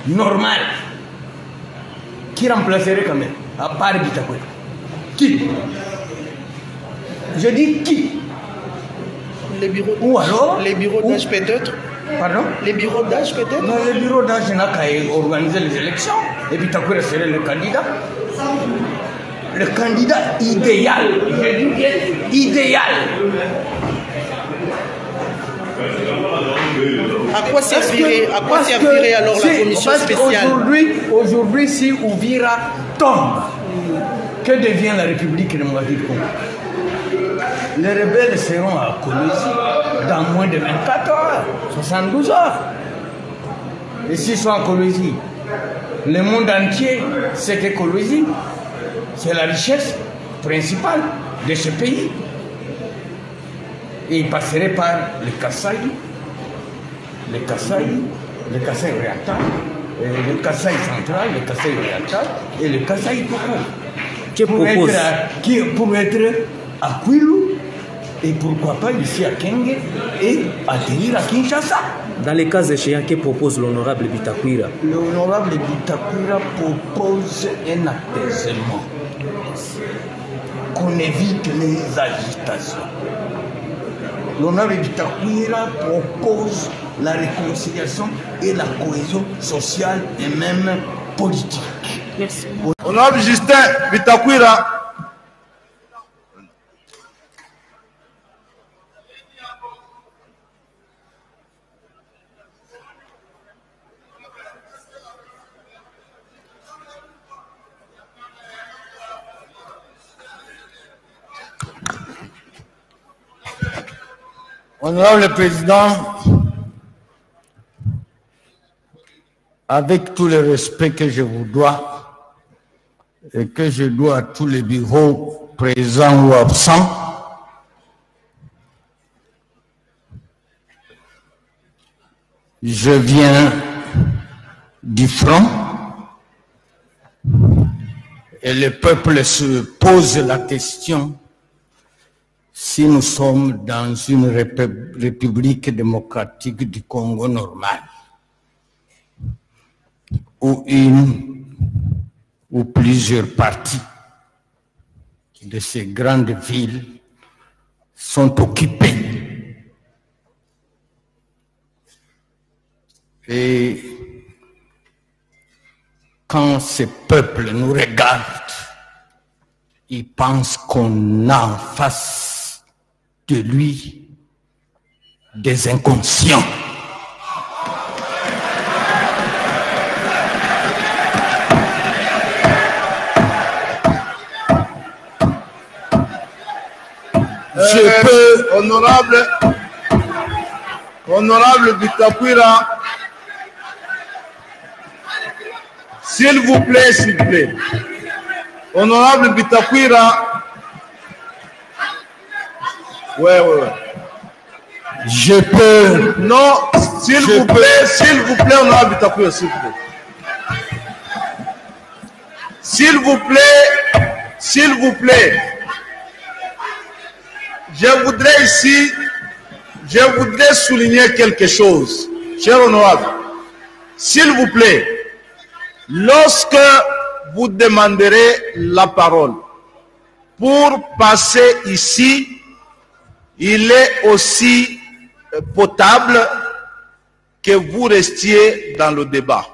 normal qui remplacerait quand même, à part Bitakwira? Qui? Je dis qui? Les bureaux d'âge. Ou alors les bureaux d'âge peut-être. Pardon? Les bureaux d'âge peut-être. Non, les bureaux d'âge n'a qu'à organiser les élections. Et Bitakwira serait le candidat. Le candidat idéal. Je dis bien idéal. À quoi servirait alors la commission spéciale? Aujourd'hui, si Ouvira tombe, que devient la République démocratique Congo? Les rebelles seront à Kolwezi dans moins de 24 heures, 72 heures. Et s'ils sont à Kolwezi, le monde entier sait que Kolwezi, c'est la richesse principale de ce pays. Et ils passeraient par le Kasaï, le Kasaï oriental, le Kasaï central, le Kasaï oriental et le Kasaï total. Pour être à Kwilu et pourquoi pas ici à Kenge et atterrir à Kinshasa. Dans les cas échéants, que propose l'honorable Bitakwira? L'honorable Bitakwira propose un apaisement, qu'on évite les agitations. L'honorable Bitakwira propose la réconciliation et la cohésion sociale et même politique. Merci. Honorable Justin Bitakwira, Honorable Président, avec tout le respect que je vous dois et que je dois à tous les bureaux présents ou absents, je viens du front et le peuple se pose la question si nous sommes dans une république démocratique du Congo normal, où une ou plusieurs parties de ces grandes villes sont occupées. Et quand ces peuples nous regardent, ils pensent qu'on a en face de lui des inconscients. je peux, honorable Bitakwira, s'il vous plaît, honorable Bitakwira. Ouais. Je peux. Non, s'il vous plaît, honorable Bitakwira, s'il vous plaît. S'il vous plaît. Je voudrais souligner quelque chose, cher honorable. S'il vous plaît, lorsque vous demanderez la parole pour passer ici, il est aussi potable que vous restiez dans le débat.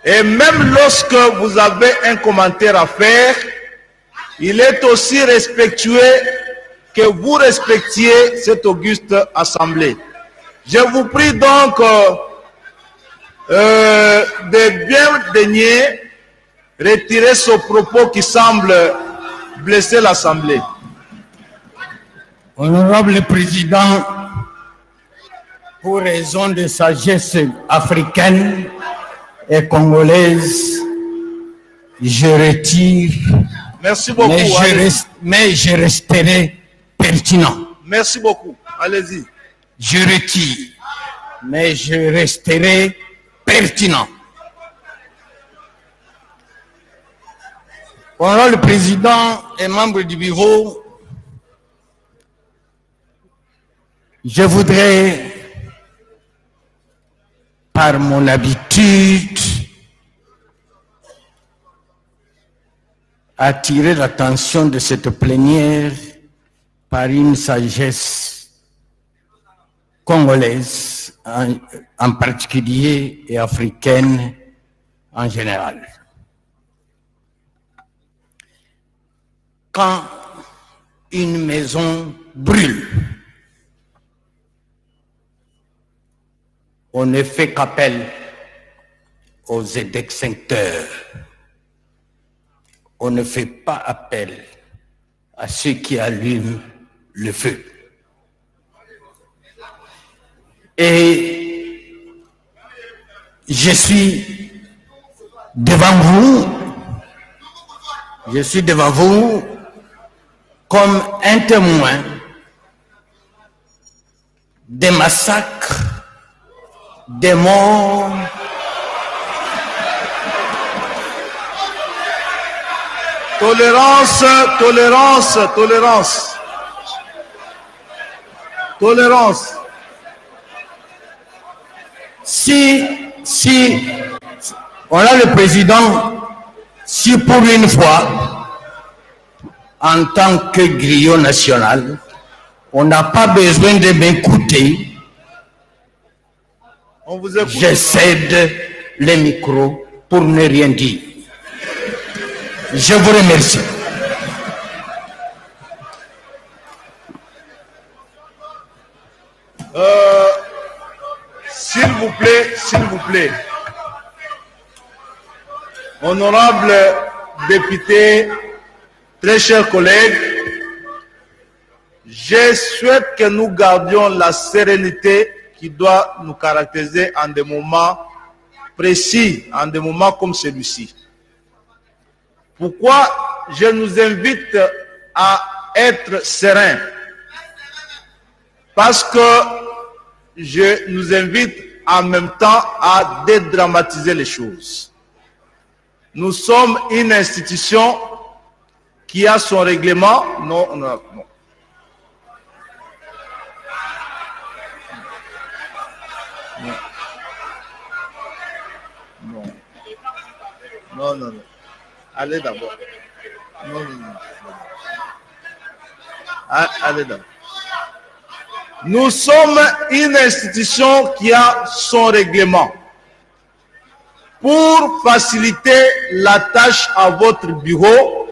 Et même lorsque vous avez un commentaire à faire, il est aussi respectueux que vous respectiez cette auguste assemblée. Je vous prie donc de bien daigner retirer ce propos qui semble blesser l'assemblée. Honorable Président, pour raison de sagesse africaine et congolaise, je retire. Merci beaucoup. Mais je resterai pertinent. Merci beaucoup. Allez-y. Je retire, mais je resterai pertinent. Honorable Président et membres du bureau, je voudrais par mon habitude, attirer l'attention de cette plénière par une sagesse congolaise en particulier et africaine en général. Quand une maison brûle, on ne fait qu'appel aux extincteurs. On ne fait pas appel à ceux qui allument le feu. Et je suis devant vous comme un témoin des massacres, des morts, tolérance, tolérance, tolérance, tolérance. Si on a le président, si pour une fois, en tant que griot national, on n'a pas besoin de m'écouter, je cède les micros pour ne rien dire. Je vous remercie. S'il vous plaît, honorable député, très chers collègues, je souhaite que nous gardions la sérénité qui doit nous caractériser en des moments précis, en des moments comme celui-ci. Pourquoi je nous invite à être sereins? Parce que je nous invite en même temps à dédramatiser les choses. Nous sommes une institution qui a son règlement. Non. Allez d'abord. Non. Allez d'abord. Nous sommes une institution qui a son règlement. Pour faciliter la tâche à votre bureau,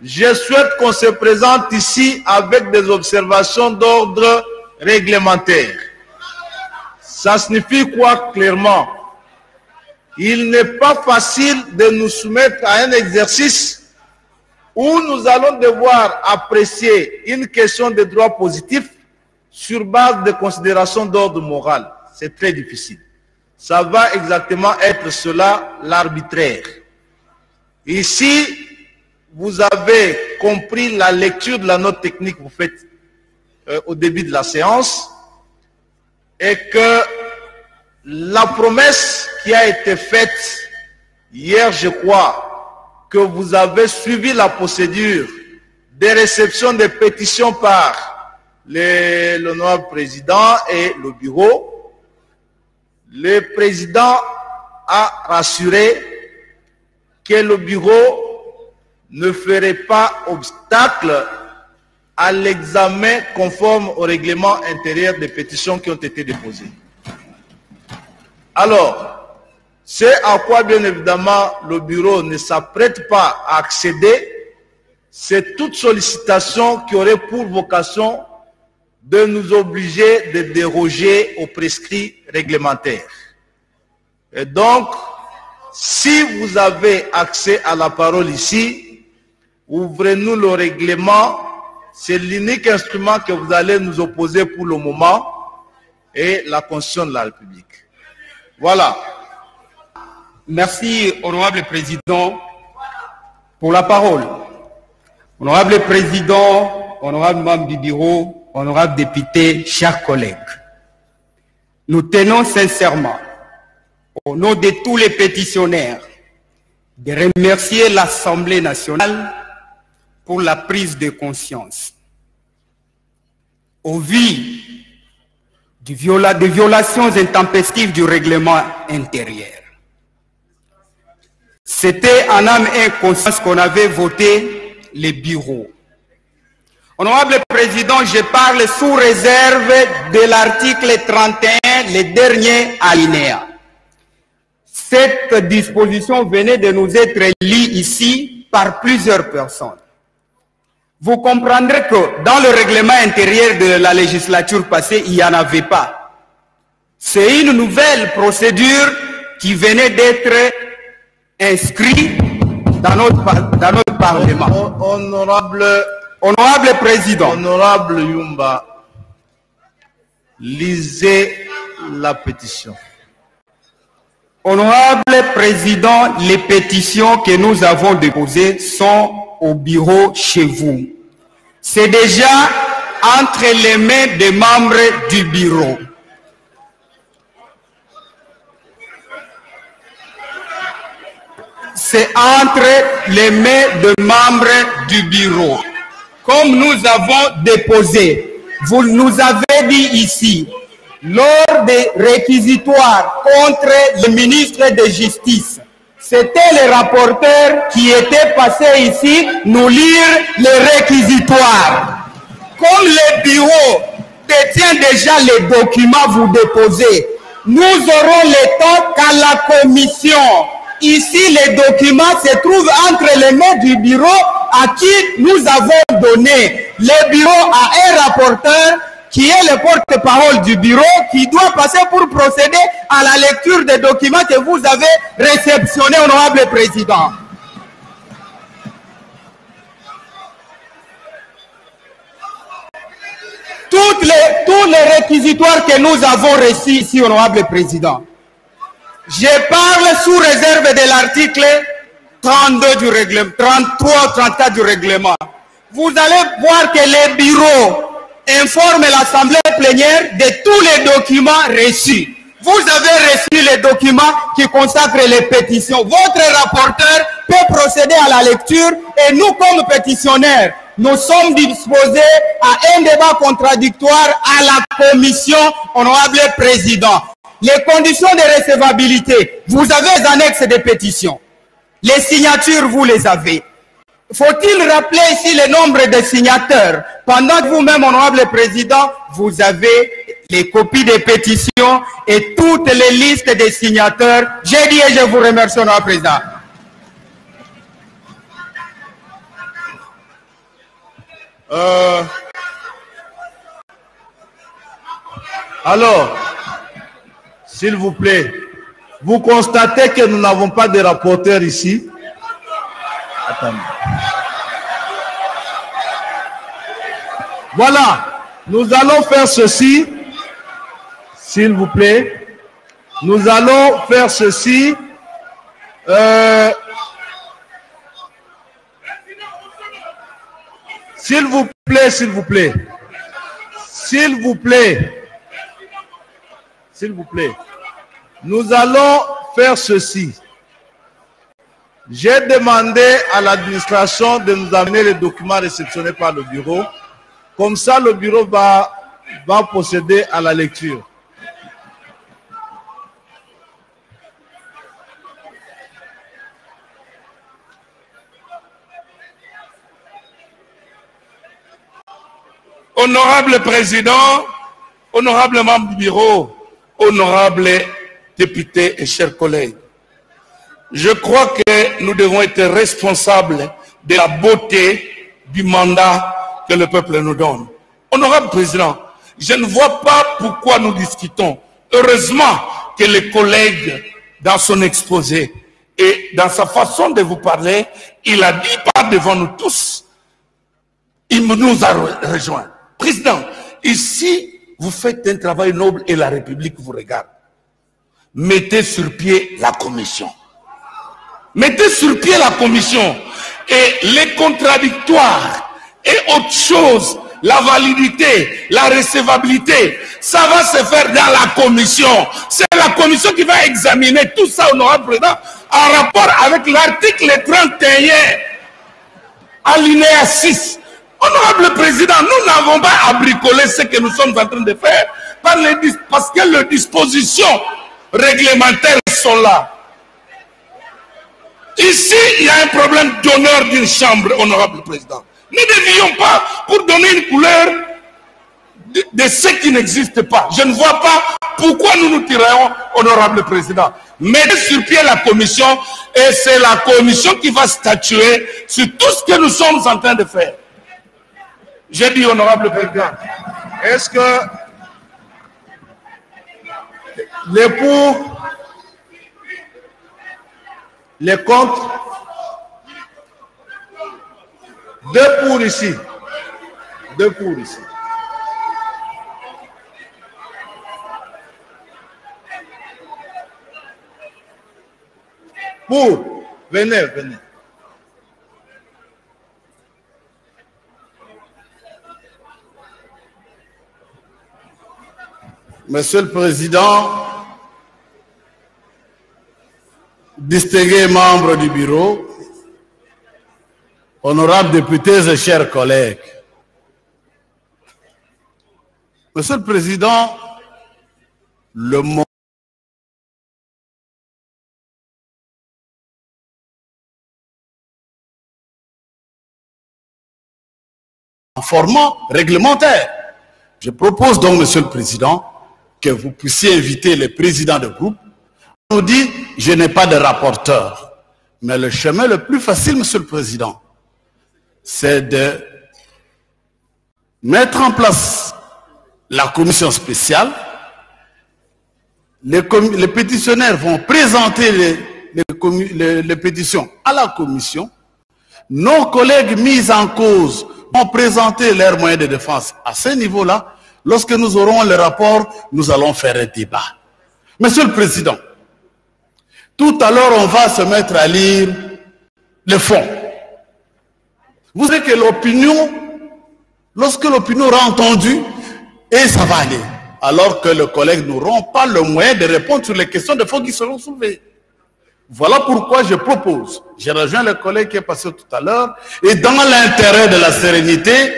je souhaite qu'on se présente ici avec des observations d'ordre réglementaire. Ça signifie quoi clairement? Il n'est pas facile de nous soumettre à un exercice où nous allons devoir apprécier une question de droit positif sur base de considérations d'ordre moral. C'est très difficile. Ça va exactement être cela, l'arbitraire. Ici, vous avez compris la lecture de la note technique que vous faites au début de la séance et que la promesse qui a été faite hier, je crois, que vous avez suivi la procédure de réception des pétitions par l'honorable président et le bureau. Le président a rassuré que le bureau ne ferait pas obstacle à l'examen conforme au règlement intérieur des pétitions qui ont été déposées. Alors, c'est à quoi bien évidemment le bureau ne s'apprête pas à accéder, c'est toute sollicitation qui aurait pour vocation de nous obliger de déroger aux prescrits réglementaires. Et donc, si vous avez accès à la parole ici, ouvrez-nous le règlement. C'est l'unique instrument que vous allez nous opposer pour le moment et la Constitution de la République. Voilà. Merci, honorable président, pour la parole. Honorable président, honorable membre du bureau, honorable député, chers collègues. Nous tenons sincèrement, au nom de tous les pétitionnaires, de remercier l'Assemblée nationale pour la prise de conscience. Au vu des violations intempestives du règlement intérieur. C'était en âme et conscience qu'on avait voté les bureaux. Honorable Président, je parle sous réserve de l'article 31, le dernier alinéa. Cette disposition venait de nous être lue ici par plusieurs personnes. Vous comprendrez que dans le règlement intérieur de la législature passée, il n'y en avait pas. C'est une nouvelle procédure qui venait d'être inscrite dans notre Parlement. Honorable Président. Honorable Yumba, lisez la pétition. Honorable Président, les pétitions que nous avons déposées sont au bureau chez vous. C'est déjà entre les mains des membres du bureau. C'est entre les mains des membres du bureau. Comme nous avons déposé, vous nous avez dit ici, lors des réquisitoires contre le ministre de Justice, c'était les rapporteurs qui étaient passés ici nous lire les réquisitoires. Comme le bureau détient déjà les documents vous déposez, nous aurons le temps qu'à la commission. Ici, les documents se trouvent entre les mains du bureau à qui nous avons donné. Le bureau a un rapporteur qui est le porte-parole du bureau, qui doit passer pour procéder à la lecture des documents que vous avez réceptionnés, honorable Président. Tous les réquisitoires que nous avons reçus ici, honorable Président, je parle sous réserve de l'article 32 du règlement, 33 ou 34 du règlement. Vous allez voir que les bureaux informent l'Assemblée plénière de tous les documents reçus. Vous avez reçu les documents qui consacrent les pétitions. Votre rapporteur peut procéder à la lecture et nous, comme pétitionnaires, nous sommes disposés à un débat contradictoire à la commission, honorable Président. Les conditions de recevabilité, vous avez les annexes des pétitions. Les signatures, vous les avez. Faut-il rappeler ici le nombre de signataires? Pendant que vous-même, honorable Président, vous avez les copies des pétitions et toutes les listes des signataires. J'ai dit et je vous remercie, honorable Président. Alors, s'il vous plaît, vous constatez que nous n'avons pas de rapporteur ici. Attendez. Voilà, nous allons faire ceci, s'il vous plaît. Nous allons faire ceci. S'il vous plaît, s'il vous plaît. S'il vous plaît. S'il vous plaît. Nous allons faire ceci. J'ai demandé à l'administration de nous amener les documents réceptionnés par le bureau. Comme ça, le bureau va procéder à la lecture. Honorable Président, honorable membre du bureau, honorable députés et chers collègues, je crois que nous devons être responsables de la beauté du mandat que le peuple nous donne. Honorable Président, je ne vois pas pourquoi nous discutons. Heureusement que les collègues, dans son exposé et dans sa façon de vous parler, il a dit par devant nous tous, il nous a rejoints. Président, ici, vous faites un travail noble et la République vous regarde. Mettez sur pied la commission. Mettez sur pied la commission et les contradictoires et autre chose, la validité, la recevabilité, ça va se faire dans la commission. C'est la commission qui va examiner tout ça, honorable président, en rapport avec l'article 31, alinéa 6. Honorable président, nous n'avons pas à bricoler ce que nous sommes en train de faire. parce que les dispositions réglementaires sont là. Ici, il y a un problème d'honneur d'une chambre, honorable président. Nous ne devions pas pour donner une couleur de ce qui n'existe pas. Je ne vois pas pourquoi nous nous tirons, honorable président. Mettez sur pied la commission et c'est la commission qui va statuer sur tout ce que nous sommes en train de faire. J'ai dit, honorable président. Est-ce que les pour, les contre, deux pour ici, deux pour ici. Pour, venez, venez. Monsieur le Président, distingués membres du bureau, honorables députés et chers collègues, Monsieur le Président, le mot en format réglementaire. Je propose donc, Monsieur le Président, que vous puissiez inviter les présidents de groupe. On nous dit, je n'ai pas de rapporteur. Mais le chemin le plus facile, Monsieur le Président, c'est de mettre en place la commission spéciale. Les pétitionnaires vont présenter les pétitions à la commission. Nos collègues mis en cause vont présenter leurs moyens de défense à ce niveau-là. Lorsque nous aurons le rapport, nous allons faire un débat. Monsieur le Président, tout à l'heure, on va se mettre à lire le fond. Vous savez que l'opinion, lorsque l'opinion aura entendu, et ça va aller. Alors que les collègues n'auront pas le moyen de répondre sur les questions de fond qui seront soulevées. Voilà pourquoi je propose, j'ai rejoint le collègue qui est passé tout à l'heure, et dans l'intérêt de la sérénité,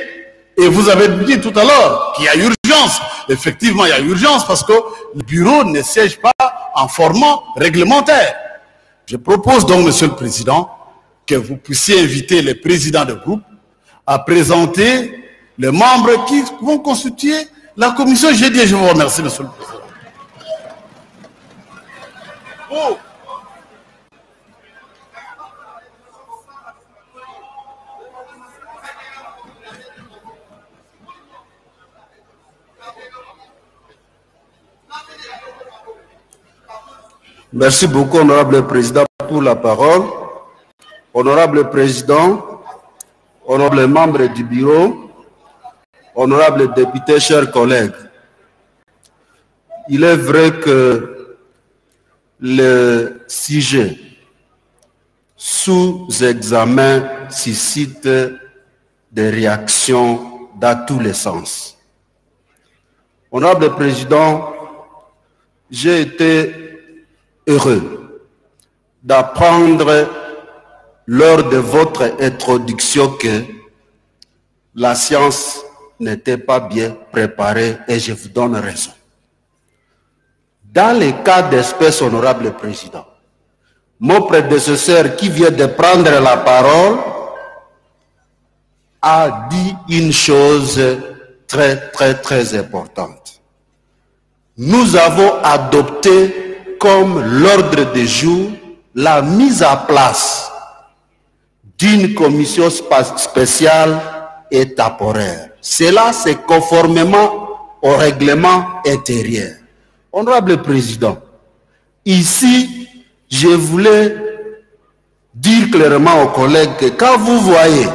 et vous avez dit tout à l'heure qu'il y a urgence. Effectivement, il y a urgence parce que le bureau ne siège pas en format réglementaire. Je propose donc, Monsieur le Président, que vous puissiez inviter les présidents de groupe à présenter les membres qui vont constituer la commission. J'ai dit, je vous remercie, Monsieur le Président. Oh. Merci beaucoup, honorable président, pour la parole. Honorable président, honorable membre du bureau, honorable député, chers collègues. Il est vrai que le sujet sous examen suscite des réactions dans tous les sens. Honorable président, j'ai été heureux d'apprendre lors de votre introduction que la science n'était pas bien préparée et je vous donne raison. Dans les cas d'espèce, honorable président, mon prédécesseur qui vient de prendre la parole a dit une chose très importante. Nous avons adopté comme l'ordre du jour la mise en place d'une commission spéciale et temporaire. Cela, c'est conformément au règlement intérieur. Honorable Président, ici, je voulais dire clairement aux collègues que quand vous voyez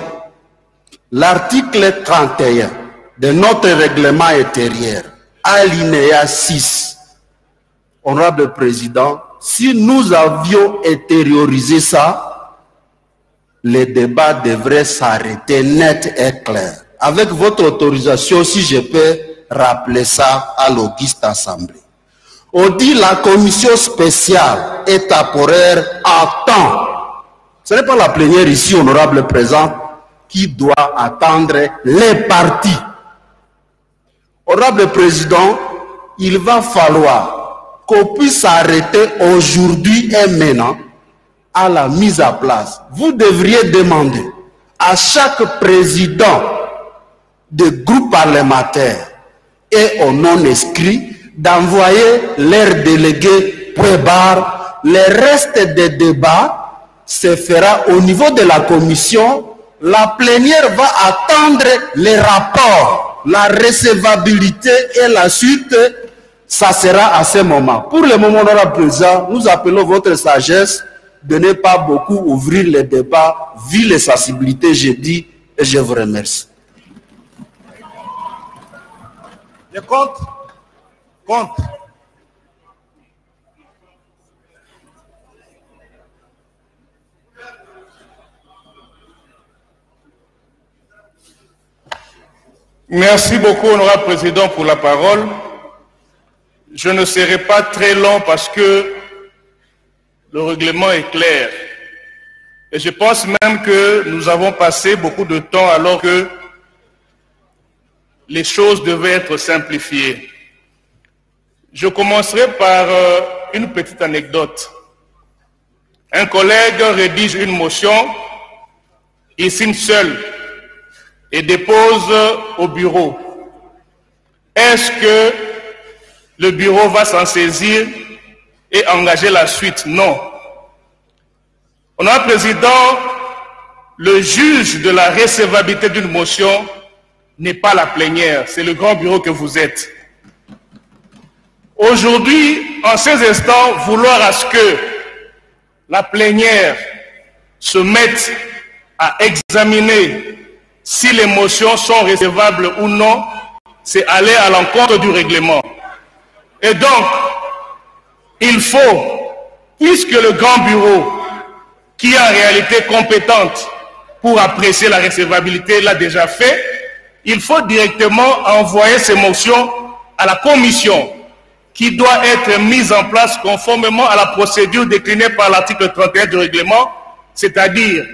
l'article 31 de notre règlement intérieur, alinéa 6, Honorable Président, si nous avions intériorisé ça, les débats devraient s'arrêter net et clair. Avec votre autorisation, si je peux rappeler ça à l'auguste assemblée. On dit la commission spéciale et temporaire attend. Ce n'est pas la plénière ici, honorable président, qui doit attendre les partis. Honorable président, il va falloir qu'on puisse arrêter aujourd'hui et maintenant à la mise à place. Vous devriez demander à chaque président de groupe parlementaire et aux non-inscrits d'envoyer leurs délégués point barre. Le reste des débats se fera au niveau de la commission. La plénière va attendre les rapports, la recevabilité et la suite, ça sera à ce moment. Pour le moment, honorable président, nous appelons votre sagesse de ne pas beaucoup ouvrir les débats, vu les sensibilités, j'ai dit, et je vous remercie. Je compte. Merci beaucoup, honorable président, pour la parole. Je ne serai pas très long parce que le règlement est clair. Et je pense même que nous avons passé beaucoup de temps alors que les choses devaient être simplifiées. Je commencerai par une petite anecdote. Un collègue rédige une motion, il signe seul et dépose au bureau. Est-ce que le bureau va s'en saisir et engager la suite? Non. Honorable président, le juge de la recevabilité d'une motion n'est pas la plénière, c'est le grand bureau que vous êtes. Aujourd'hui, en ces instants, vouloir à ce que la plénière se mette à examiner si les motions sont recevables ou non, c'est aller à l'encontre du règlement. Et donc, il faut, puisque le grand bureau, qui est en réalité compétente pour apprécier la recevabilité, l'a déjà fait, il faut directement envoyer ces motions à la commission qui doit être mise en place conformément à la procédure déclinée par l'article 31 du règlement, c'est-à-dire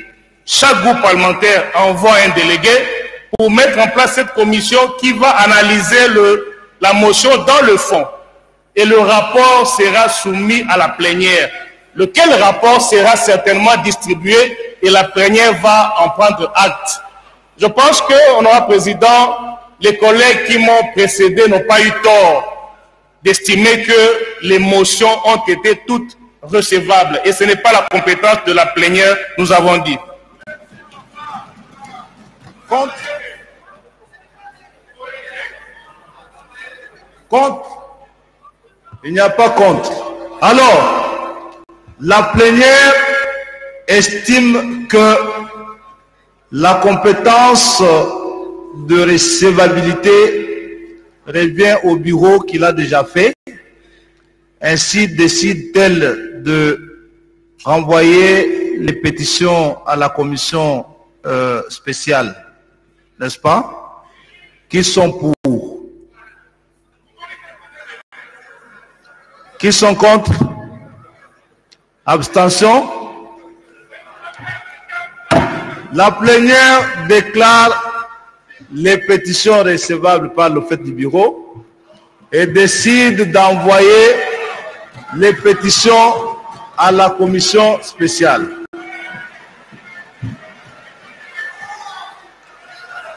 chaque groupe parlementaire envoie un délégué pour mettre en place cette commission qui va analyser la motion dans le fond. Et le rapport sera soumis à la plénière, lequel rapport sera certainement distribué et la plénière va en prendre acte. Je pense que, honorable président, les collègues qui m'ont précédé n'ont pas eu tort d'estimer que les motions ont été toutes recevables. Et ce n'est pas la compétence de la plénière, nous avons dit. Compte. Il n'y a pas compte. Alors, la plénière estime que la compétence de recevabilité revient au bureau qu'il a déjà fait. Ainsi décide-t-elle de renvoyer les pétitions à la commission spéciale, n'est-ce pas? Qui sont pour? Qui sont contre? Abstention? La plénière déclare les pétitions recevables par le fait du bureau et décide d'envoyer les pétitions à la commission spéciale.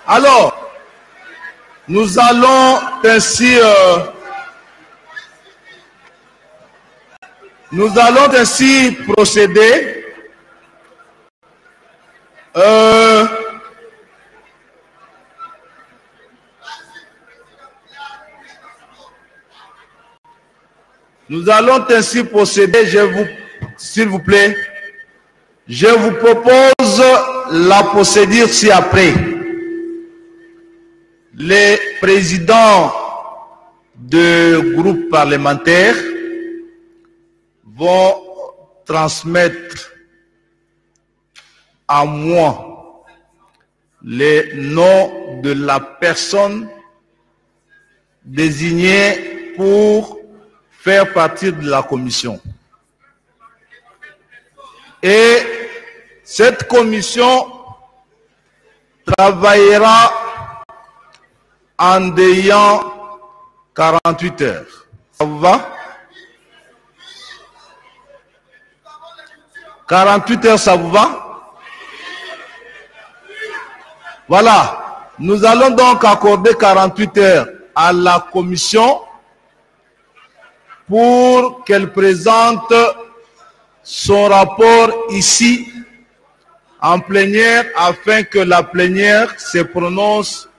Alors, nous allons ainsi procéder. Nous allons ainsi procéder, s'il vous plaît, je vous propose la procédure ci-après. Les présidents de groupes parlementaires vont transmettre à moi les noms de la personne désignée pour faire partie de la commission. Et cette commission travaillera en ayant 48 heures. Ça vous va? 48 heures, ça vous va? Voilà. Nous allons donc accorder 48 heures à la commission pour qu'elle présente son rapport ici en plénière afin que la plénière se prononce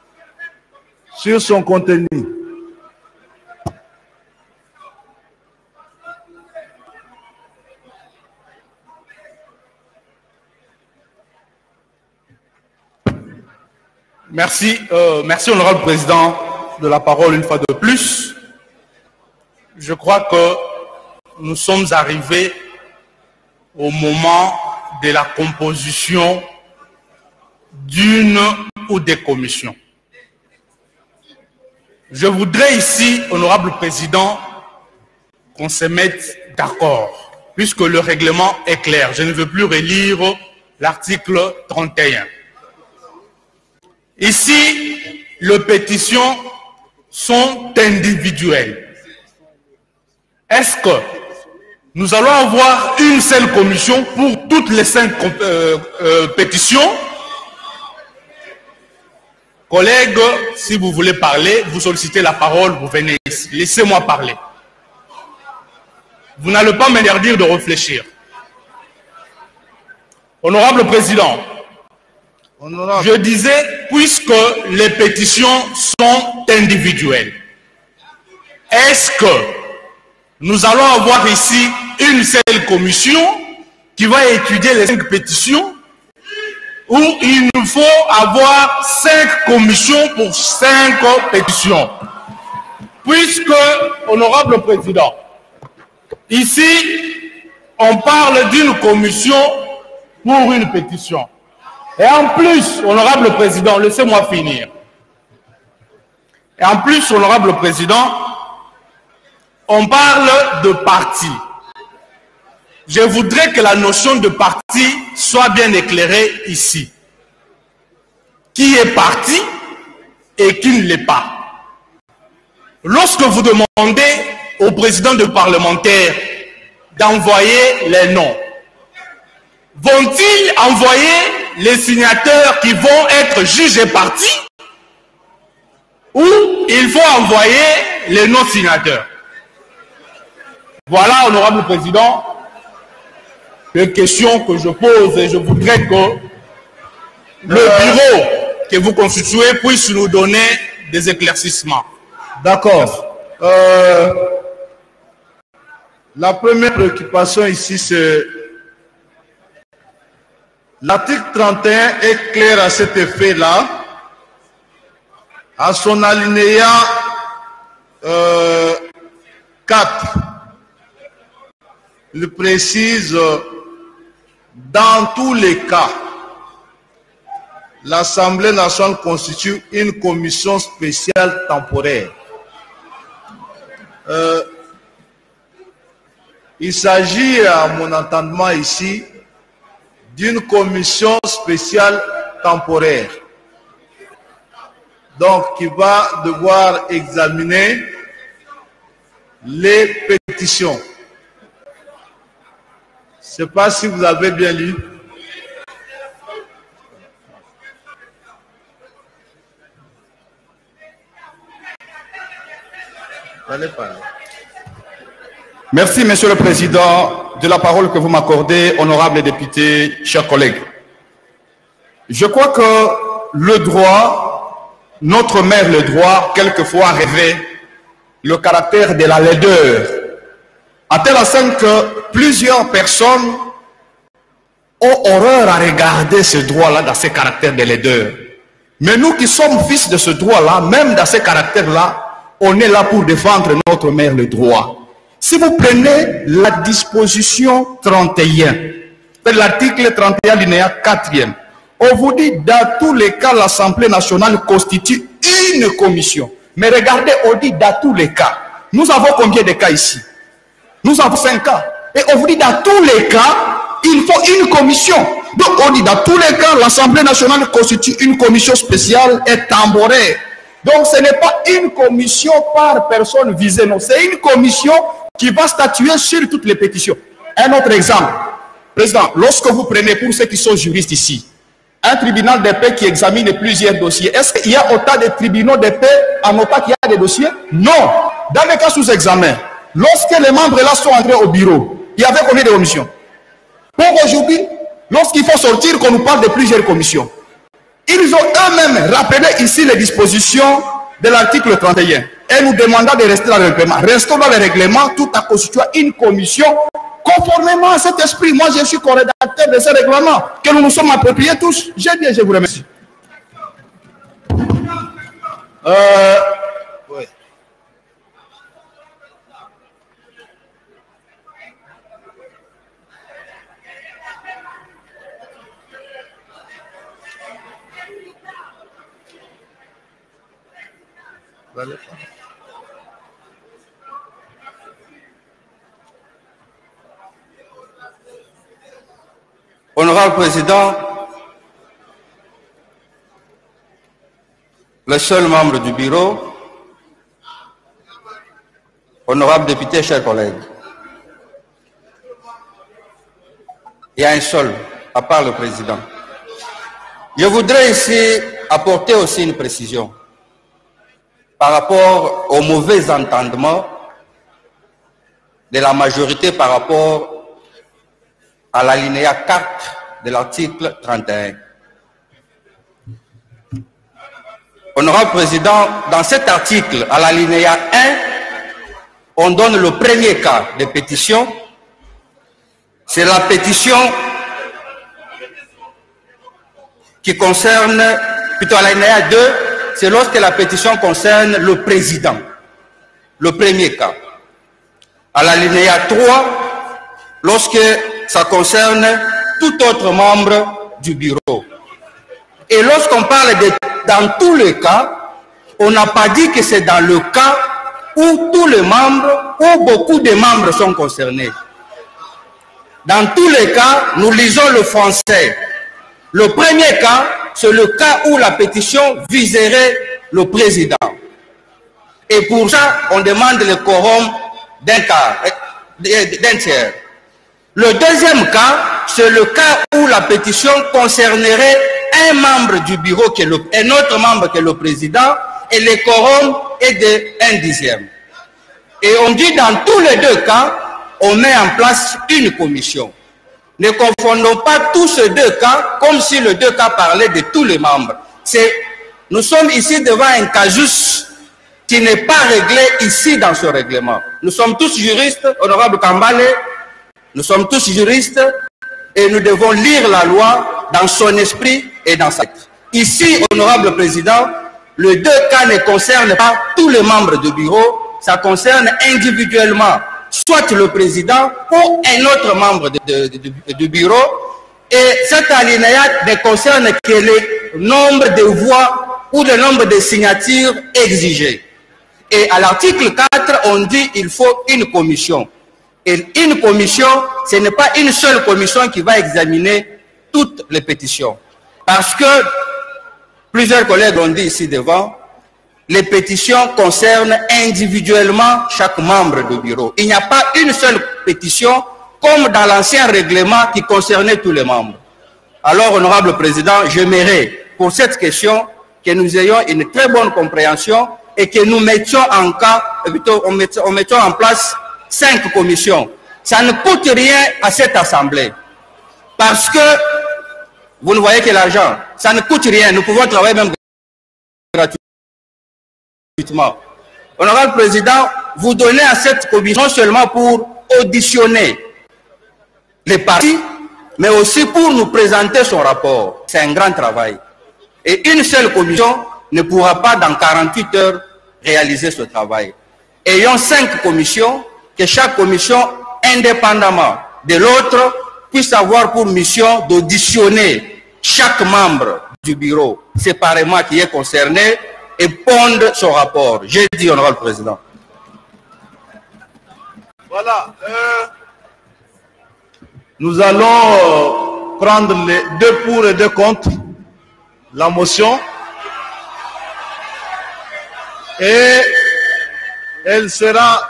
sur son contenu. Merci, merci honorable président de la parole une fois de plus. Je crois que nous sommes arrivés au moment de la composition d'une ou des commissions. Je voudrais ici, honorable président, qu'on se mette d'accord, puisque le règlement est clair. Je ne veux plus relire l'article 31. Ici, les pétitions sont individuelles. Est-ce que nous allons avoir une seule commission pour toutes les 5 pétitions? Collègues, si vous voulez parler, vous sollicitez la parole, vous venez ici. Laissez-moi parler. Vous n'allez pas m'interdire de réfléchir. Honorable président, je disais, puisque les pétitions sont individuelles, est-ce que nous allons avoir ici une seule commission qui va étudier les 5 pétitions, ou il nous faut avoir 5 commissions pour 5 pétitions? Puisque, honorable président, ici, on parle d'une commission pour une pétition. Et en plus, honorable président, laissez-moi finir. Et en plus, honorable président, on parle de parti. Je voudrais que la notion de parti soit bien éclairée ici. Qui est parti et qui ne l'est pas. Lorsque vous demandez au président de parlementaire d'envoyer les noms, vont-ils envoyer les signateurs qui vont être jugés partis, ou il faut envoyer les non-signateurs? Voilà, honorable président, les questions que je pose, et je voudrais que le bureau que vous constituez puisse nous donner des éclaircissements. D'accord. La première préoccupation ici, c'est l'article 31 est clair à cet effet-là. À son alinéa 4, il précise dans tous les cas, l'Assemblée nationale constitue une commission spéciale temporaire. Il s'agit, à mon entendement ici, d'une commission spéciale temporaire. Donc, qui va devoir examiner les pétitions. Je ne sais pas si vous avez bien lu. Allez parler. Merci, Monsieur le Président, de la parole que vous m'accordez, honorables députés, chers collègues. Je crois que le droit, notre mère le droit, quelquefois rêvait le caractère de la laideur, à tel enseigne que plusieurs personnes ont horreur à regarder ce droit-là dans ces caractères de laideur. Mais nous qui sommes fils de ce droit-là, même dans ces caractères-là, on est là pour défendre notre mère le droit. Si vous prenez la disposition 31, c'est l'article 31 alinéa 4e, on vous dit dans tous les cas l'Assemblée nationale constitue une commission. Mais regardez, on dit dans tous les cas. Nous avons combien de cas ici? Nous avons 5 cas. Et on vous dit dans tous les cas, il faut une commission. Donc on dit dans tous les cas, l'Assemblée nationale constitue une commission spéciale et temporaire. Donc ce n'est pas une commission par personne visée, non. C'est une commission qui va statuer sur toutes les pétitions. Un autre exemple. Président, lorsque vous prenez, pour ceux qui sont juristes ici, un tribunal de paix qui examine plusieurs dossiers, est-ce qu'il y a autant de tribunaux de paix en autant qu'il y a des dossiers? Non. Dans les cas sous examen, lorsque les membres là sont entrés au bureau, il y avait combien de commissions? Pour aujourd'hui, lorsqu'il faut sortir, qu'on nous parle de plusieurs commissions. Ils ont eux-mêmes rappelé ici les dispositions de l'article 31 et nous demandant de rester dans le règlement. Restons dans le règlement tout en constituant une commission conformément à cet esprit. Moi, je suis co-rédacteur de ce règlement que nous nous sommes appropriés tous. J'ai dit, je vous remercie. Oui. Honorable Président, le seul membre du bureau, honorable député, chers collègues, il y a un seul, à part le président. Je voudrais ici apporter aussi une précision par rapport au mauvais entendement de la majorité par rapport à l'alinéa 4 de l'article 31. Honorable Président, dans cet article, à l'alinéa 1, on donne le premier cas de pétition. C'est la pétition qui concerne, plutôt à l'alinéa 2, c'est lorsque la pétition concerne le président. Le premier cas. À l'alinéa 3, lorsque ça concerne tout autre membre du bureau. Et lorsqu'on parle de dans tous les cas, on n'a pas dit que c'est dans le cas où tous les membres, ou beaucoup de membres sont concernés. Dans tous les cas, nous lisons le français. Le premier cas, c'est le cas où la pétition viserait le président. Et pour ça, on demande le quorum d'un tiers. Le deuxième cas, c'est le cas où la pétition concernerait un membre du bureau, un autre membre que le président, et le quorum est de 1/10. Et on dit dans tous les deux cas, on met en place une commission. Ne confondons pas tous ces deux cas comme si les deux cas parlaient de tous les membres. Nous sommes ici devant un casus qui n'est pas réglé ici dans ce règlement. Nous sommes tous juristes, honorable Kambale, nous sommes tous juristes et nous devons lire la loi dans son esprit et dans sa lettre. Ici, honorable Président, les deux cas ne concernent pas tous les membres du bureau, ça concerne individuellement soit le président ou un autre membre du bureau. Et cet alinéa ne concerne que le nombre de voix ou le nombre de signatures exigées. Et à l'article 4, on dit qu'il faut une commission. Et une commission, ce n'est pas une seule commission qui va examiner toutes les pétitions. Parce que, plusieurs collègues l'ont dit ici devant, les pétitions concernent individuellement chaque membre du bureau. Il n'y a pas une seule pétition comme dans l'ancien règlement qui concernait tous les membres. Alors, honorable Président, j'aimerais pour cette question que nous ayons une très bonne compréhension et que nous mettions en cas, plutôt, on mettions en place 5 commissions. Ça ne coûte rien à cette assemblée. Parce que, vous ne voyez que l'argent, ça ne coûte rien. Nous pouvons travailler même gratuitement. Honorable Président, vous donnez à cette commission non seulement pour auditionner les partis, mais aussi pour nous présenter son rapport. C'est un grand travail. Et une seule commission ne pourra pas dans 48 heures réaliser ce travail. Ayons 5 commissions, que chaque commission, indépendamment de l'autre, puisse avoir pour mission d'auditionner chaque membre du bureau séparément qui est concerné et pondre son rapport. J'ai dit, honorable Président. Voilà. Nous allons prendre les 2 pour et 2 contre la motion. et elle sera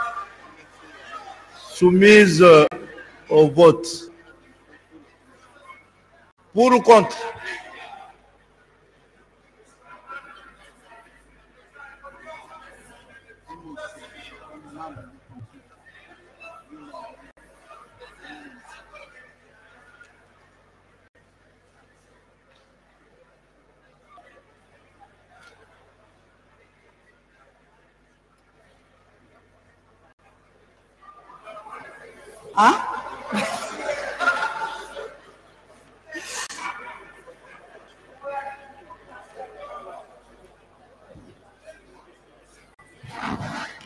soumise au vote. Pour ou contre? Hein?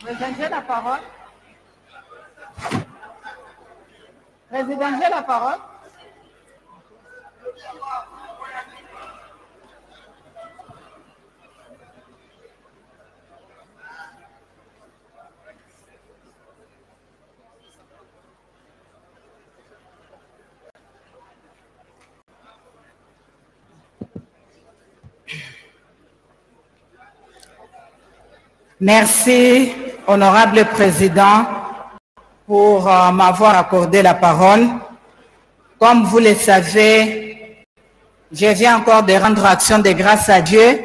Président, j'ai la parole. Président, j'ai la parole. Merci, honorable président, pour m'avoir accordé la parole. Comme vous le savez, je viens encore de rendre action de grâce à Dieu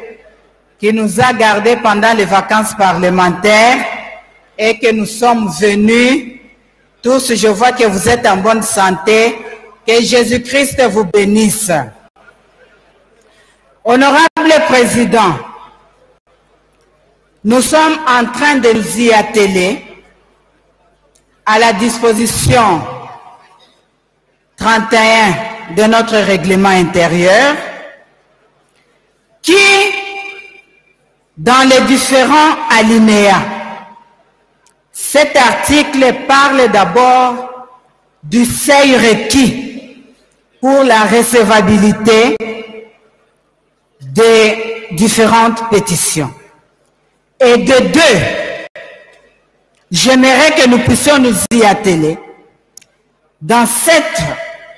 qui nous a gardés pendant les vacances parlementaires et que nous sommes venus. Tous, je vois que vous êtes en bonne santé. Que Jésus-Christ vous bénisse. Honorable président, nous sommes en train de nous y atteler à la disposition 31 de notre règlement intérieur qui, dans les différents alinéas, cet article parle d'abord du seuil requis pour la recevabilité des différentes pétitions. Et de deux, j'aimerais que nous puissions nous y atteler dans cette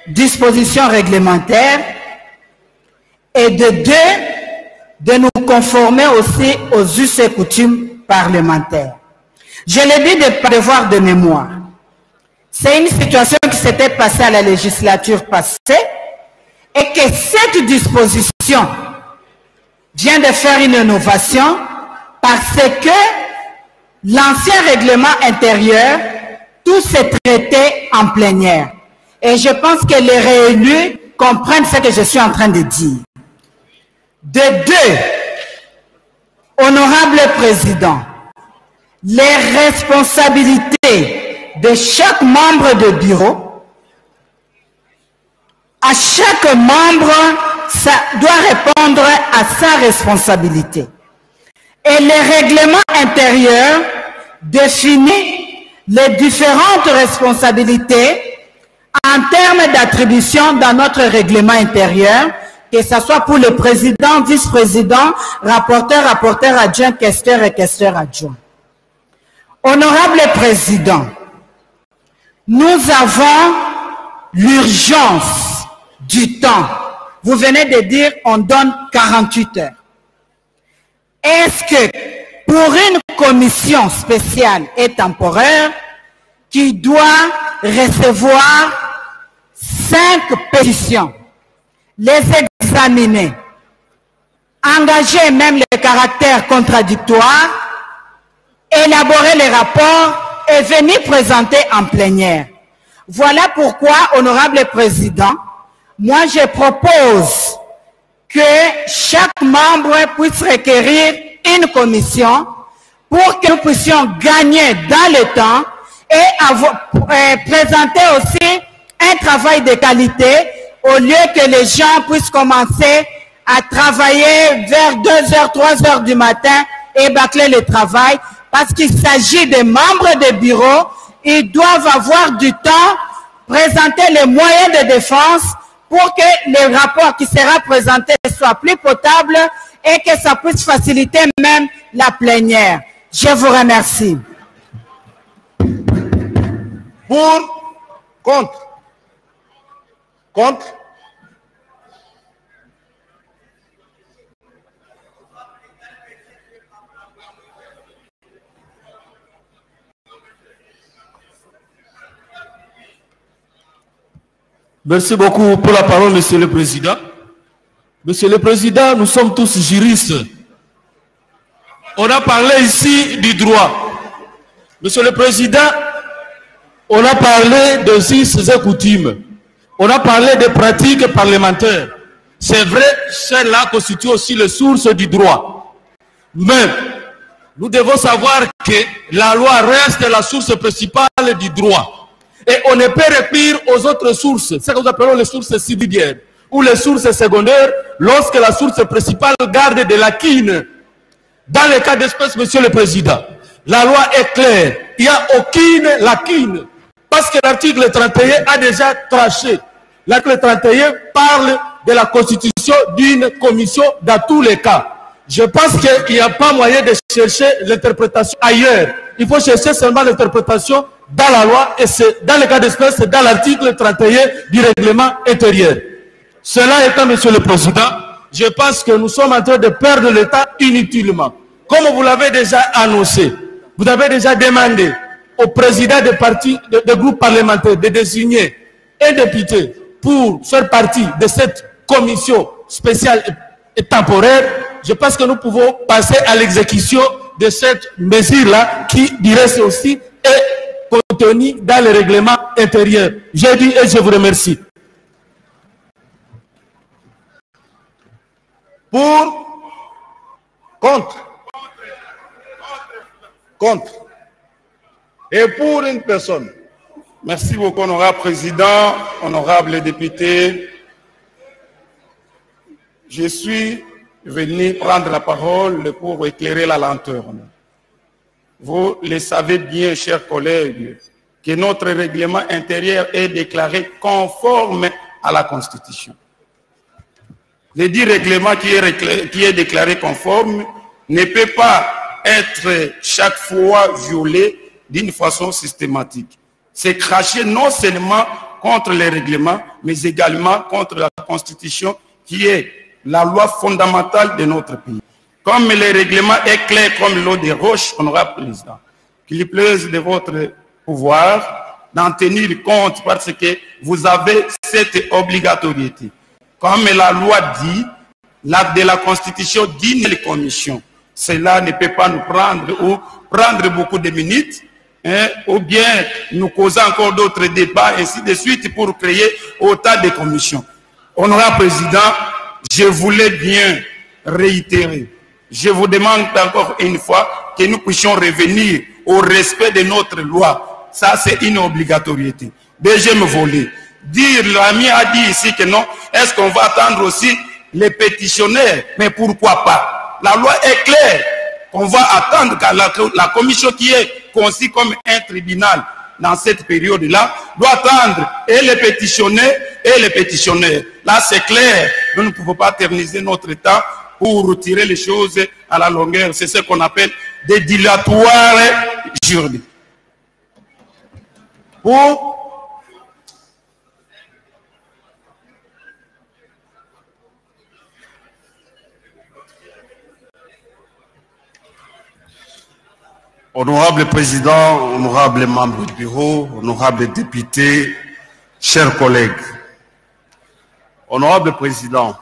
disposition réglementaire et de deux, de nous conformer aussi aux us et coutumes parlementaires. Je l'ai dit de devoir de mémoire. C'est une situation qui s'était passée à la législature passée et que cette disposition vient de faire une innovation parce que l'ancien règlement intérieur, tout s'est traité en plénière. Et je pense que les réélus comprennent ce que je suis en train de dire. De deux, honorable président, les responsabilités de chaque membre de bureau, à chaque membre, ça doit répondre à sa responsabilité. Et le règlement intérieur définit les différentes responsabilités en termes d'attribution dans notre règlement intérieur, que ce soit pour le président, vice-président, rapporteur, rapporteur adjoint, questeur et questeur adjoint. Honorable président, nous avons l'urgence du temps. Vous venez de dire on donne 48 heures. Est-ce que pour une commission spéciale et temporaire qui doit recevoir 5 pétitions, les examiner, engager même les caractères contradictoires, élaborer les rapports et venir présenter en plénière? Voilà pourquoi, honorable président, moi je propose que chaque membre puisse requérir une commission pour que nous puissions gagner dans le temps et présenter aussi un travail de qualité au lieu que les gens puissent commencer à travailler vers 2h, 3h du matin et bâcler le travail parce qu'il s'agit des membres de bureau. Ils doivent avoir du temps, présenter les moyens de défense pour que le rapport qui sera présenté soit plus potable et que ça puisse faciliter même la plénière. Je vous remercie. Pour, contre. Contre. Merci beaucoup pour la parole, Monsieur le Président. Monsieur le Président, nous sommes tous juristes. On a parlé ici du droit. Monsieur le Président, on a parlé de us et coutumes. On a parlé des pratiques parlementaires. C'est vrai, celle-là constitue aussi les sources du droit. Mais nous devons savoir que la loi reste la source principale du droit. Et on ne peut recourir aux autres sources, ce que nous appelons les sources subsidiaires, ou les sources secondaires, lorsque la source principale garde des lacunes. Dans le cas d'espèce, Monsieur le Président, la loi est claire. Il n'y a aucune lacune. Parce que l'article 31 a déjà tranché. L'article 31 parle de la constitution d'une commission dans tous les cas. Je pense qu'il n'y a pas moyen de chercher l'interprétation ailleurs. Il faut chercher seulement l'interprétation dans la loi, et c'est dans le cas d'espèce, c'est dans l'article 31 du règlement intérieur. Cela étant, Monsieur le Président, je pense que nous sommes en train de perdre l'État inutilement. Comme vous l'avez déjà annoncé, vous avez déjà demandé au président des partis, des groupes parlementaires de désigner un député pour faire partie de cette commission spéciale et temporaire. Je pense que nous pouvons passer à l'exécution de cette mesure-là qui, du reste aussi, est contenue dans le règlement intérieur. J'ai dit et je vous remercie. Pour, contre, contre. Et pour une personne. Merci beaucoup, honorable président, honorable député. Je suis venu prendre la parole pour éclairer la lanterne. Vous le savez bien, chers collègues, que notre règlement intérieur est déclaré conforme à la Constitution. Le dit règlement qui est déclaré conforme ne peut pas être chaque fois violé d'une façon systématique. C'est cracher non seulement contre les règlements, mais également contre la Constitution qui est la loi fondamentale de notre pays. Comme le règlement est clair comme l'eau des roches, honorable président, qu'il plaise de votre pouvoir d'en tenir compte parce que vous avez cette obligatorité. Comme la loi dit, l'acte de la Constitution dit les commissions. Cela ne peut pas nous prendre ou prendre beaucoup de minutes, ou bien nous causer encore d'autres débats, ainsi de suite, pour créer autant de commissions. Honorable président, je voulais bien réitérer. Je vous demande encore une fois que nous puissions revenir au respect de notre loi. Ça, c'est une obligatorité. Deuxième volet. Dire, l'ami a dit ici que non, est-ce qu'on va attendre aussi les pétitionnaires? Mais pourquoi pas? La loi est claire. On va attendre que la commission qui est conçue comme un tribunal dans cette période-là doit attendre et les pétitionnaires et les pétitionnaires. Là, c'est clair. Nous ne pouvons pas éterniser notre temps pour retirer les choses à la longueur. C'est ce qu'on appelle des dilatoires juridiques. Pour Honorable Président, honorable membre du bureau, honorable député, chers collègues. Honorable Président,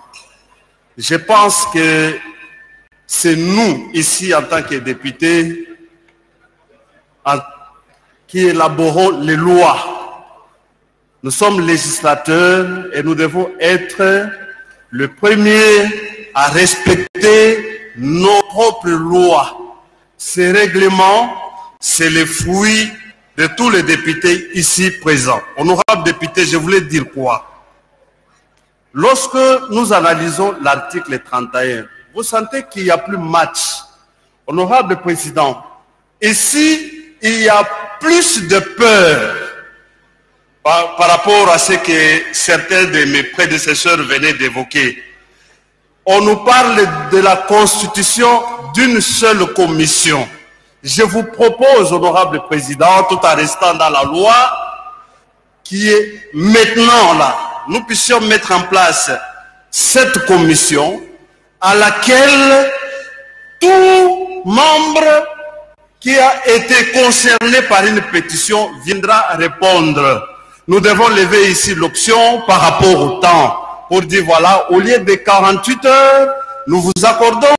je pense que c'est nous, ici, en tant que députés, qui élaborons les lois. Nous sommes législateurs et nous devons être le premier à respecter nos propres lois. Ces règlements, c'est le fruit de tous les députés ici présents. Honorable député, je voulais dire quoi? Lorsque nous analysons l'article 31, vous sentez qu'il n'y a plus match. Honorable président, ici, il y a plus de peur par rapport à ce que certains de mes prédécesseurs venaient d'évoquer. On nous parle de la constitution d'une seule commission. Je vous propose, honorable président, tout en restant dans la loi, qui est maintenant là, nous puissions mettre en place cette commission à laquelle tout membre qui a été concerné par une pétition viendra répondre. nous devons lever ici l'option par rapport au temps pour dire voilà, au lieu de 48 heures, nous vous accordons